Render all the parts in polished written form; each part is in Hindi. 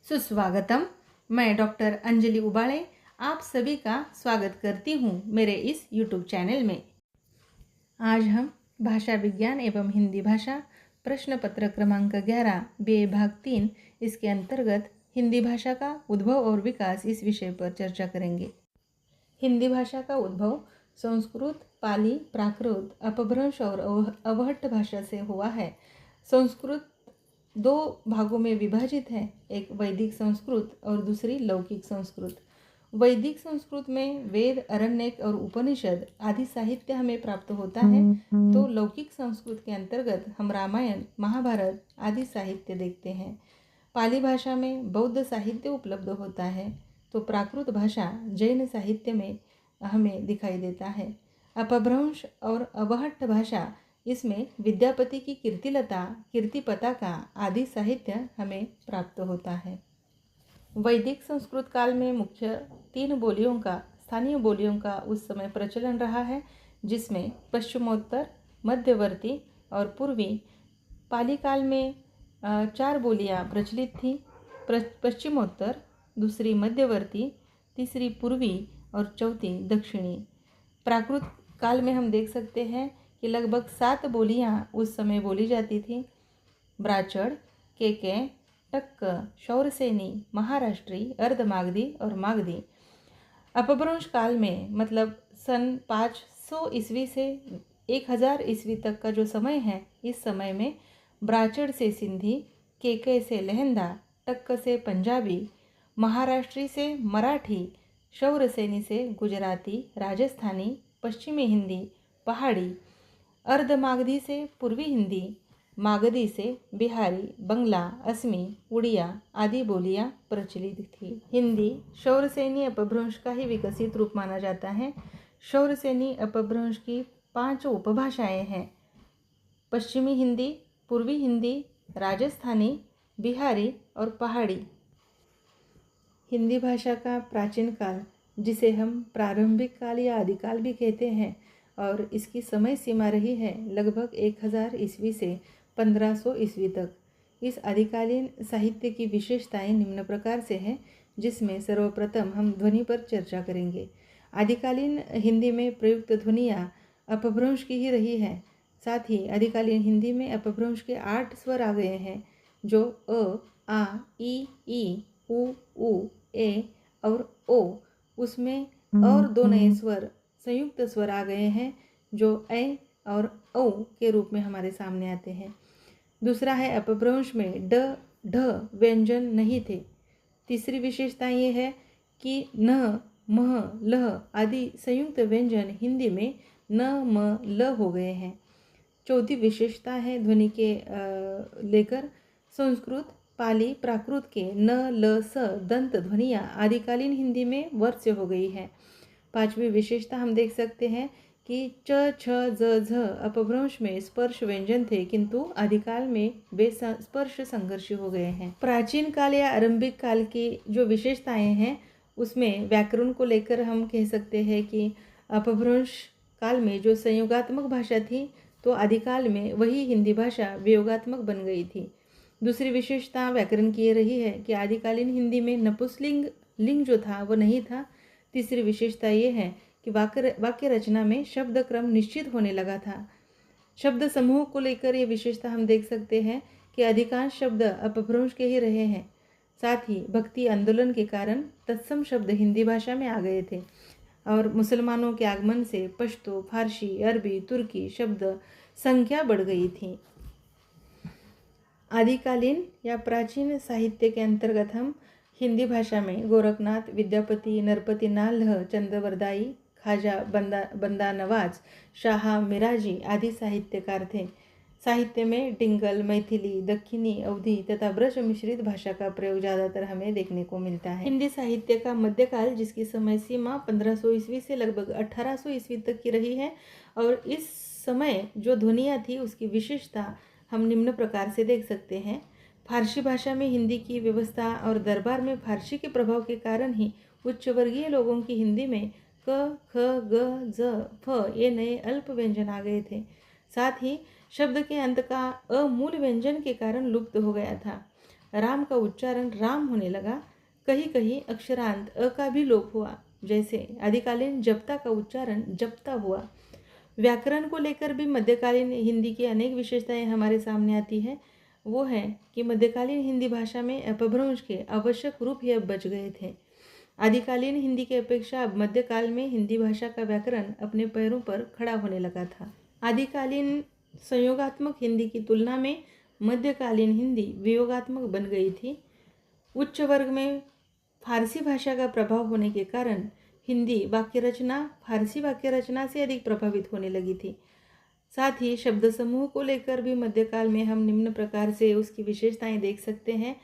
सुस्वागतम। मैं डॉक्टर अंजलि उबाळे आप सभी का स्वागत करती हूँ मेरे इस YouTube चैनल में। आज हम भाषा विज्ञान एवं हिंदी भाषा प्रश्न पत्र क्रमांक 11 बे भाग 3 इसके अंतर्गत हिंदी भाषा का उद्भव और विकास इस विषय पर चर्चा करेंगे। हिंदी भाषा का उद्भव संस्कृत, पाली, प्राकृत, अपभ्रंश और अवहट्ट भाषा से हुआ है। संस्कृत दो भागों में विभाजित है, एक वैदिक संस्कृत और दूसरी लौकिक संस्कृत। वैदिक संस्कृत में वेद, अरण्यक और उपनिषद आदि साहित्य हमें प्राप्त होता है, तो लौकिक संस्कृत के अंतर्गत हम रामायण, महाभारत आदि साहित्य देखते हैं। पाली भाषा में बौद्ध साहित्य उपलब्ध होता है, तो प्राकृत भाषा जैन साहित्य में हमें दिखाई देता है। अपभ्रंश और अवहट्ट भाषा, इसमें विद्यापति की कीर्तिलता, कीर्ति पताका आदि साहित्य हमें प्राप्त होता है। वैदिक संस्कृत काल में मुख्य 3 बोलियों का, स्थानीय बोलियों का उस समय प्रचलन रहा है, जिसमें पश्चिमोत्तर, मध्यवर्ती और पूर्वी। पाली काल में 4 बोलियां प्रचलित थीं, पश्चिमोत्तर, दूसरी मध्यवर्ती, तीसरी पूर्वी और चौथी दक्षिणी। प्राकृत काल में हम देख सकते हैं कि लगभग 7 बोलियां उस समय बोली जाती थी। ब्राचड़, केके, टक्क, शौरसेनी, महाराष्ट्री, अर्धमागधी और मागधी। अपभ्रंश काल में मतलब सन 500 ईस्वी से 1000 ईस्वी तक का जो समय है, इस समय में ब्राचड़ से सिंधी, केके से लहंदा, टक्क से पंजाबी, महाराष्ट्री से मराठी, शौरसेनी से गुजराती, राजस्थानी, पश्चिमी हिंदी, पहाड़ी, अर्धमागधी से पूर्वी हिंदी, मागधी से बिहारी, बंगला, असमी, उड़िया आदि बोलियां प्रचलित थी। हिंदी शौरसेनी अपभ्रंश का ही विकसित रूप माना जाता है। शौरसेनी अपभ्रंश की 5 उपभाषाएं हैं: पश्चिमी हिंदी, पूर्वी हिंदी, राजस्थानी, बिहारी और पहाड़ी। हिंदी भाषा का प्राचीन काल, जिसे हम प्रारंभिक काल या आदिकाल भी कहते हैं, और इसकी समय सीमा रही है लगभग 1000 ईस्वी से 1500 ईस्वी तक। इस आदिकालीन साहित्य की विशेषताएं निम्न प्रकार से हैं, जिसमें सर्वप्रथम हम ध्वनि पर चर्चा करेंगे। आदिकालीन हिंदी में प्रयुक्त ध्वनियाँ अपभ्रंश की ही रही है। साथ ही आदिकालीन हिंदी में अपभ्रंश के 8 स्वर आ गए हैं, जो अ, आ, ई, उ, ए और ओ। उसमें और 2 नए स्वर, संयुक्त स्वर आ गए हैं, जो ऐ और औ के रूप में हमारे सामने आते हैं। दूसरा है, अपभ्रंश में ड, ढ व्यंजन नहीं थे। तीसरी विशेषता ये है कि न, मह, लह आदि संयुक्त व्यंजन हिंदी में न, म, ल हो गए हैं। चौथी विशेषता है ध्वनि के लेकर संस्कृत, पाली, प्राकृत के न, ल, स दंत ध्वनियाँ आदिकालीन हिंदी में वर्ज्य हो गई है। 5वीं विशेषता हम देख सकते हैं कि च, छ, ज, झ अपभ्रंश में स्पर्श व्यंजन थे, किंतु आदिकाल में वे स्पर्श संघर्षी हो गए हैं। प्राचीन काल या आरंभिक काल की जो विशेषताएं हैं, उसमें व्याकरण को लेकर हम कह सकते हैं कि अपभ्रंश काल में जो संयोगात्मक भाषा थी, तो आदिकाल में वही हिंदी भाषा वियोगात्मक बन गई थी। दूसरी विशेषता व्याकरण की ये रही है कि आदिकालीन हिंदी में नपुंसकलिंग लिंग जो था वो नहीं था। तीसरी विशेषता ये है कि वाक्य रचना में शब्द क्रम निश्चित होने लगा था। शब्द समूह को लेकर ये विशेषता हम देख सकते हैं कि अधिकांश शब्द अपभ्रंश के ही रहे हैं। साथ ही भक्ति आंदोलन के कारण तत्सम शब्द हिंदी भाषा में आ गए थे, और मुसलमानों के आगमन से पश्तो, फारसी, अरबी, तुर्की शब्द संख्या बढ़ गई थी। आदिकालीन या प्राचीन साहित्य के अंतर्गत हम हिंदी भाषा में गोरखनाथ, विद्यापति, नरपति नाल्ह, चंद्रवरदाई, ख्वाजा बंदा नवाज, शाह मिराजी आदि साहित्यकार थे। साहित्य में डिंगल, मैथिली, दक्खनी, अवधी तथा ब्रज मिश्रित भाषा का प्रयोग ज़्यादातर हमें देखने को मिलता है। हिंदी साहित्य का मध्यकाल, जिसकी समय सीमा 1500 ईस्वी से लगभग 1800 ईस्वी तक की रही है, और इस समय जो ध्वनियाँ थी उसकी विशेषता हम निम्न प्रकार से देख सकते हैं। फारसी भाषा में हिंदी की व्यवस्था और दरबार में फारसी के प्रभाव के कारण ही उच्च वर्गीय लोगों की हिंदी में क, ख, ग, ज, फ ये नए अल्प व्यंजन आ गए थे। साथ ही शब्द के अंत का अ मूल व्यंजन के कारण लुप्त हो गया था। राम का उच्चारण राम होने लगा। कहीं कहीं अक्षरांत अ का भी लोप हुआ, जैसे आदिकालीन जप्ता का उच्चारण जप्ता हुआ। व्याकरण को लेकर भी मध्यकालीन हिंदी की अनेक विशेषताएं हमारे सामने आती है। वो है कि मध्यकालीन हिंदी भाषा में अपभ्रंश के आवश्यक रूप ही अब बच गए थे। आदिकालीन हिंदी की अपेक्षा अब मध्यकाल में हिंदी भाषा का व्याकरण अपने पैरों पर खड़ा होने लगा था। आदिकालीन संयोगात्मक हिंदी की तुलना में मध्यकालीन हिंदी वियोगात्मक बन गई थी। उच्च वर्ग में फारसी भाषा का प्रभाव होने के कारण हिंदी वाक्य रचना फारसी वाक्य रचना से अधिक प्रभावित होने लगी थी। साथ ही शब्द समूह को लेकर भी मध्यकाल में हम निम्न प्रकार से उसकी विशेषताएं देख सकते हैं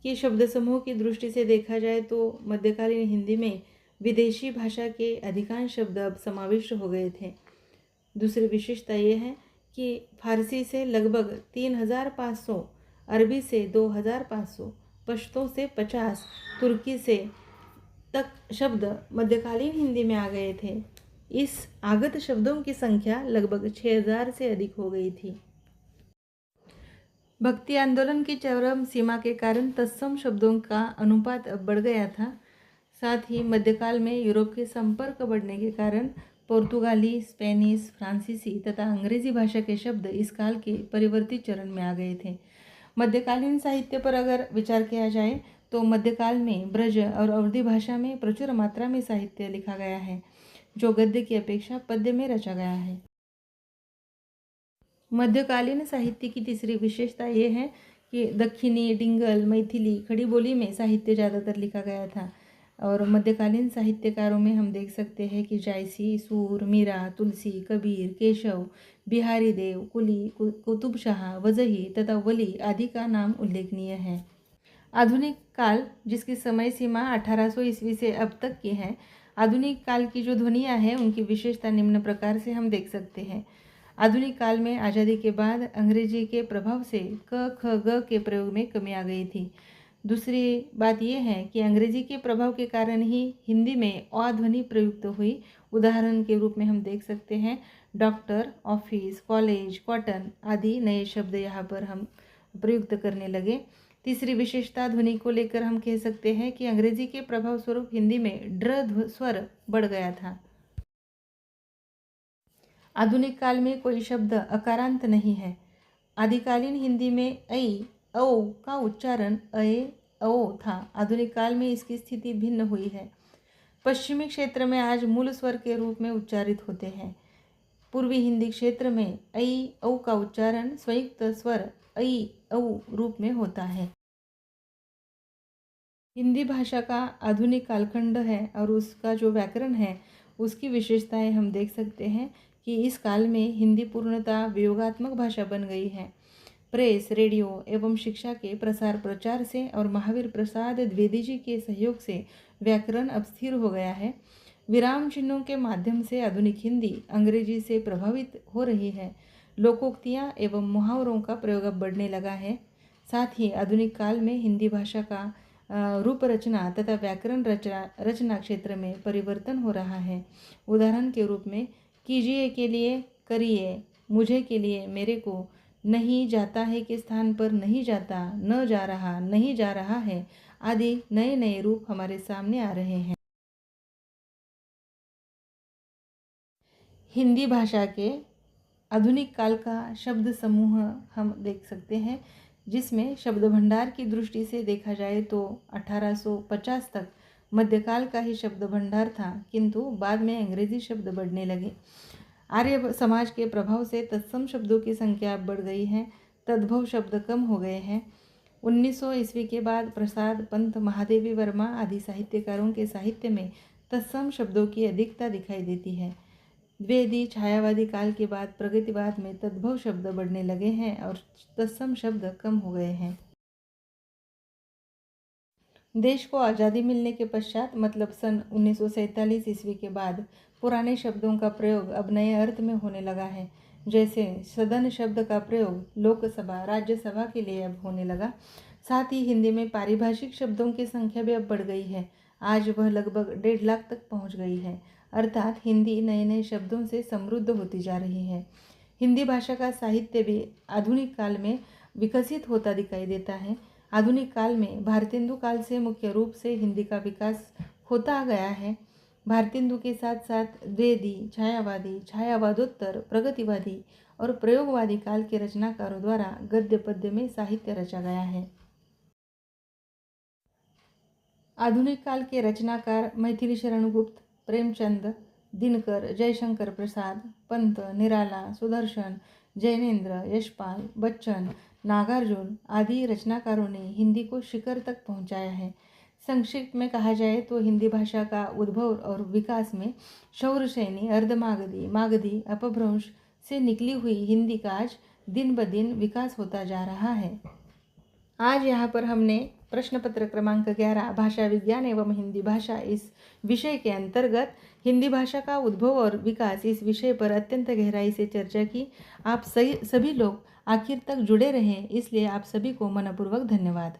कि शब्द समूह की दृष्टि से देखा जाए तो मध्यकालीन हिंदी में विदेशी भाषा के अधिकांश शब्द अब समाविष्ट हो गए थे। दूसरी विशेषता ये है कि फारसी से लगभग 3500, अरबी से 2500, पश्तो से 50, तुर्की से तक शब्द मध्यकालीन हिंदी में आ गए थे। इस आगत शब्दों की संख्या लगभग 6000 से अधिक हो गई थी। भक्ति आंदोलन की चरम सीमा के कारण तत्सम शब्दों का अनुपात अब बढ़ गया था। साथ ही मध्यकाल में यूरोप के संपर्क बढ़ने के कारण पुर्तगाली, स्पेनिश, फ्रांसीसी तथा अंग्रेजी भाषा के शब्द इस काल के परिवर्तित चरण में आ गए थे। मध्यकालीन साहित्य पर अगर विचार किया जाए तो मध्यकाल में ब्रज और अवधी भाषा में प्रचुर मात्रा में साहित्य लिखा गया है, जो गद्य की अपेक्षा पद्य में रचा गया है। मध्यकालीन साहित्य की तीसरी विशेषता ये है कि दक्षिणी, डिंगल, मैथिली, खड़ी बोली में साहित्य ज़्यादातर लिखा गया था। और मध्यकालीन साहित्यकारों में हम देख सकते हैं कि जायसी, सूर, मीरा, तुलसी, कबीर, केशव, बिहारी देव, कुली, कुतुब शाह, वजही तथा वली आदि का नाम उल्लेखनीय है। आधुनिक काल, जिसकी समय सीमा 1800 ईस्वी से अब तक की है, आधुनिक काल की जो ध्वनियाँ हैं उनकी विशेषता निम्न प्रकार से हम देख सकते हैं। आधुनिक काल में आज़ादी के बाद अंग्रेजी के प्रभाव से क, ख, ग के प्रयोग में कमी आ गई थी। दूसरी बात यह है कि अंग्रेजी के प्रभाव के कारण ही हिंदी में अ ध्वनि प्रयुक्त हुई। उदाहरण के रूप में हम देख सकते हैं डॉक्टर, ऑफिस, कॉलेज, कॉटन आदि नए शब्द यहाँ पर हम प्रयुक्त करने लगे। तीसरी विशेषता ध्वनि को लेकर हम कह सकते हैं कि अंग्रेजी के प्रभाव स्वरूप हिंदी में ड्र स्वर बढ़ गया था। आधुनिक काल में कोई शब्द अकारांत नहीं है। आदिकालीन हिंदी में ऐ, औ का उच्चारण अए, औ था। आधुनिक काल में इसकी स्थिति भिन्न हुई है। पश्चिमी क्षेत्र में आज मूल स्वर के रूप में उच्चारित होते हैं। पूर्वी हिंदी क्षेत्र में ऐ, औ का उच्चारण संयुक्त स्वर ऐ, औ रूप में होता है। हिंदी भाषा का आधुनिक कालखंड है और उसका जो व्याकरण है उसकी विशेषताएं हम देख सकते हैं कि इस काल में हिंदी पूर्णतः वियोगात्मक भाषा बन गई है। प्रेस, रेडियो एवं शिक्षा के प्रसार प्रचार से और महावीर प्रसाद द्विवेदी जी के सहयोग से व्याकरण अब स्थिर हो गया है। विराम चिन्हों के माध्यम से आधुनिक हिंदी अंग्रेजी से प्रभावित हो रही है। लोकोक्तियाँ एवं मुहावरों का प्रयोग अब बढ़ने लगा है। साथ ही आधुनिक काल में हिंदी भाषा का रूप रचना तथा व्याकरण रचना क्षेत्र में परिवर्तन हो रहा है। उदाहरण के रूप में कीजिए के लिए करिए, मुझे के लिए मेरे को, नहीं जाता है के स्थान पर नहीं जाता, न जा रहा, नहीं जा रहा है आदि नए नए रूप हमारे सामने आ रहे हैं। हिंदी भाषा के आधुनिक काल का शब्द समूह हम देख सकते हैं, जिसमें शब्द भंडार की दृष्टि से देखा जाए तो 1850 तक मध्यकाल का ही शब्द भंडार था, किंतु बाद में अंग्रेजी शब्द बढ़ने लगे। आर्य समाज के प्रभाव से तत्सम शब्दों की संख्या बढ़ गई है, तद्भव शब्द कम हो गए हैं। 1900 ईस्वी के बाद प्रसाद, पंत, महादेवी वर्मा आदि साहित्यकारों के साहित्य में तत्सम शब्दों की अधिकता दिखाई देती है। द्विवेदी छायावादी काल के बाद प्रगतिवाद में तद्भव शब्द बढ़ने लगे हैं और तत्सम शब्द कम हो गए हैं। देश को आज़ादी मिलने के पश्चात मतलब सन 1947 ईस्वी के बाद पुराने शब्दों का प्रयोग अब नए अर्थ में होने लगा है। जैसे सदन शब्द का प्रयोग लोकसभा, राज्यसभा के लिए अब होने लगा। साथ ही हिंदी में पारिभाषिक शब्दों की संख्या भी अब बढ़ गई है। आज वह लगभग 1.5 लाख तक पहुंच गई है। अर्थात हिंदी नए नए शब्दों से समृद्ध होती जा रही है। हिंदी भाषा का साहित्य भी आधुनिक काल में विकसित होता दिखाई देता है। आधुनिक काल में भारतेंदु काल से मुख्य रूप से हिंदी का विकास होता गया है। भारतेंदु के साथ साथ द्विवेदी, छायावादी, छायावादोत्तर, प्रगतिवादी और प्रयोगवादी काल के रचनाकारों द्वारा गद्य पद्य में साहित्य रचा गया है। आधुनिक काल के रचनाकार मैथिली शरण गुप्त, प्रेमचंद, दिनकर, जयशंकर प्रसाद, पंत, निराला, सुदर्शन, जैनेन्द्र, यशपाल, बच्चन, नागार्जुन आदि रचनाकारों ने हिंदी को शिखर तक पहुंचाया है। संक्षिप्त में कहा जाए तो हिंदी भाषा का उद्भव और विकास में शौरसेनी, अर्धमागधी, मागधी, अपभ्रंश से निकली हुई हिंदी का आज दिन ब दिन विकास होता जा रहा है। आज यहाँ पर हमने प्रश्न पत्र क्रमांक 11 भाषा विज्ञान एवं हिंदी भाषा इस विषय के अंतर्गत हिंदी भाषा का उद्भव और विकास इस विषय पर अत्यंत गहराई से चर्चा की। आप सभी लोग आखिर तक जुड़े रहें, इसलिए आप सभी को मनपूर्वक धन्यवाद।